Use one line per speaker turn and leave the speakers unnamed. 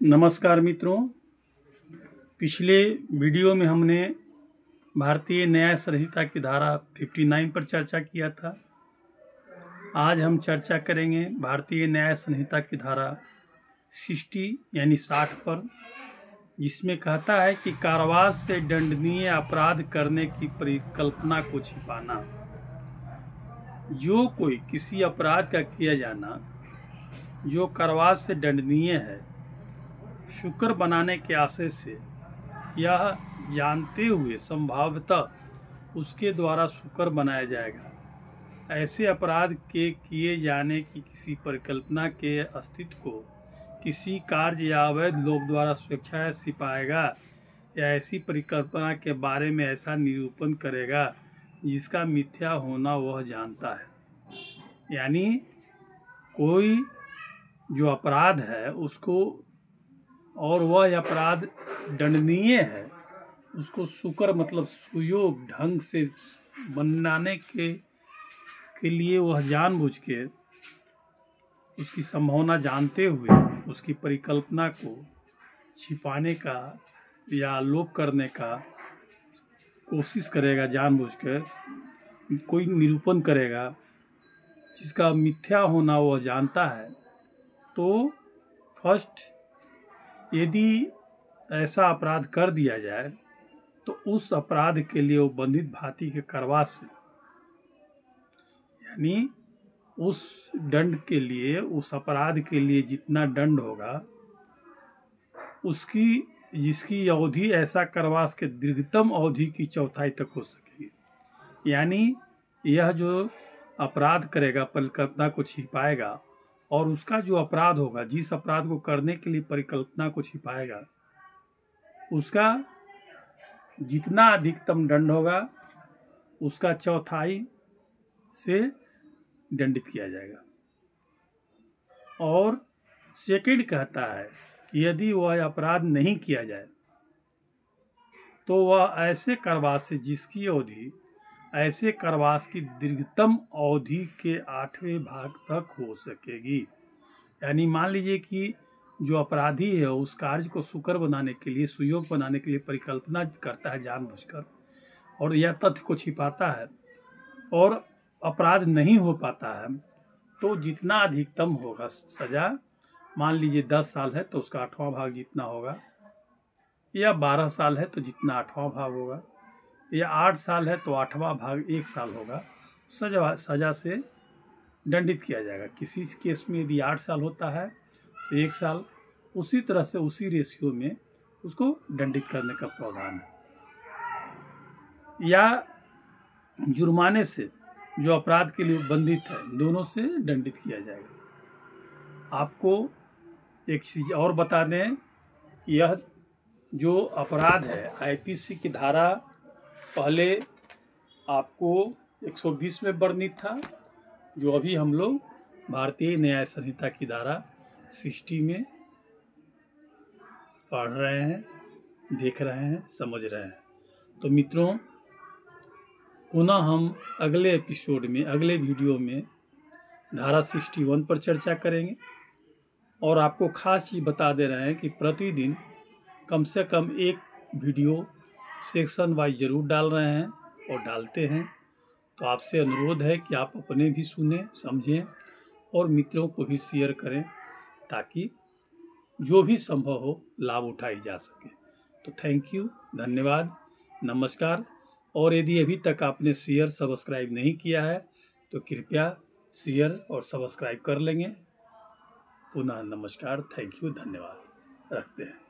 नमस्कार मित्रों, पिछले वीडियो में हमने भारतीय न्याय संहिता की धारा 59 पर चर्चा किया था। आज हम चर्चा करेंगे भारतीय न्याय संहिता की धारा 60 यानी 60 पर, जिसमें कहता है कि कारावास से दंडनीय अपराध करने की परिकल्पना को छिपाना। जो कोई किसी अपराध का किया जाना जो कारावास से दंडनीय है, शुक्र बनाने के आशय से यह जानते हुए संभाव्यतः उसके द्वारा शुक्र बनाया जाएगा। ऐसे अपराध के किए जाने की किसी परिकल्पना के अस्तित्व को किसी कार्य या अवैध लोक द्वारा स्वेच्छा से छिपाएगा या ऐसी परिकल्पना के बारे में ऐसा निरूपण करेगा जिसका मिथ्या होना वह जानता है। यानी कोई जो अपराध है उसको और वह अपराध दंडनीय है, उसको शुक्र मतलब सुयोग ढंग से बनाने के लिए वह जानबूझ के उसकी संभावना जानते हुए उसकी परिकल्पना को छिपाने का या लोप करने का कोशिश करेगा, जानबूझ कर कोई निरूपण करेगा जिसका मिथ्या होना वह जानता है। तो फर्स्ट, यदि ऐसा अपराध कर दिया जाए तो उस अपराध के लिए वो बंधित भांति के कारावास से, यानी उस दंड के लिए, उस अपराध के लिए जितना दंड होगा उसकी जिसकी अवधि ऐसा कारावास के दीर्घतम अवधि की चौथाई तक हो सकेगी। यानी यह जो अपराध करेगा, परिकल्पना को छिपाएगा, और उसका जो अपराध होगा, जिस अपराध को करने के लिए परिकल्पना को छिपाएगा, उसका जितना अधिकतम दंड होगा उसका चौथाई से दंडित किया जाएगा। और सेकंड कहता है कि यदि वह अपराध नहीं किया जाए तो वह ऐसे कारावास से जिसकी अवधि ऐसे कारावास की दीर्घतम अवधि के 8वें भाग तक हो सकेगी। यानी मान लीजिए कि जो अपराधी है उस कार्य को शुक्र बनाने के लिए, सुयोग बनाने के लिए परिकल्पना करता है जानबूझकर, और यह तथ्य को छिपाता है और अपराध नहीं हो पाता है, तो जितना अधिकतम होगा सजा, मान लीजिए 10 साल है तो उसका 8वां भाग जितना होगा, या 12 साल है तो जितना 8वां भाग होगा, या 8 साल है तो 8वां भाग 1 साल होगा, सजा से दंडित किया जाएगा। किसी केस में यदि 8 साल होता है तो 1 साल, उसी तरह से उसी रेशियो में उसको दंडित करने का प्रावधान है। या जुर्माने से जो अपराध के लिए बंधित है, दोनों से दंडित किया जाएगा। आपको एक चीज़ और बता दें कि यह जो अपराध है आईपीसी की धारा पहले आपको 120 में वर्णित था, जो अभी हम लोग भारतीय न्याय संहिता की धारा 60 में पढ़ रहे हैं, देख रहे हैं, समझ रहे हैं। तो मित्रों, पुनः हम अगले एपिसोड में, अगले वीडियो में धारा 61 पर चर्चा करेंगे। और आपको खास चीज़ बता दे रहे हैं कि प्रतिदिन कम से कम एक वीडियो सेक्शन वाइज जरूर डाल रहे हैं और डालते हैं। तो आपसे अनुरोध है कि आप अपने भी सुने, समझें और मित्रों को भी शेयर करें, ताकि जो भी संभव हो लाभ उठाई जा सके। तो थैंक यू, धन्यवाद, नमस्कार। और यदि अभी तक आपने शेयर सब्सक्राइब नहीं किया है तो कृपया शेयर और सब्सक्राइब कर लेंगे। पुनः नमस्कार, थैंक यू, धन्यवाद, रखते हैं।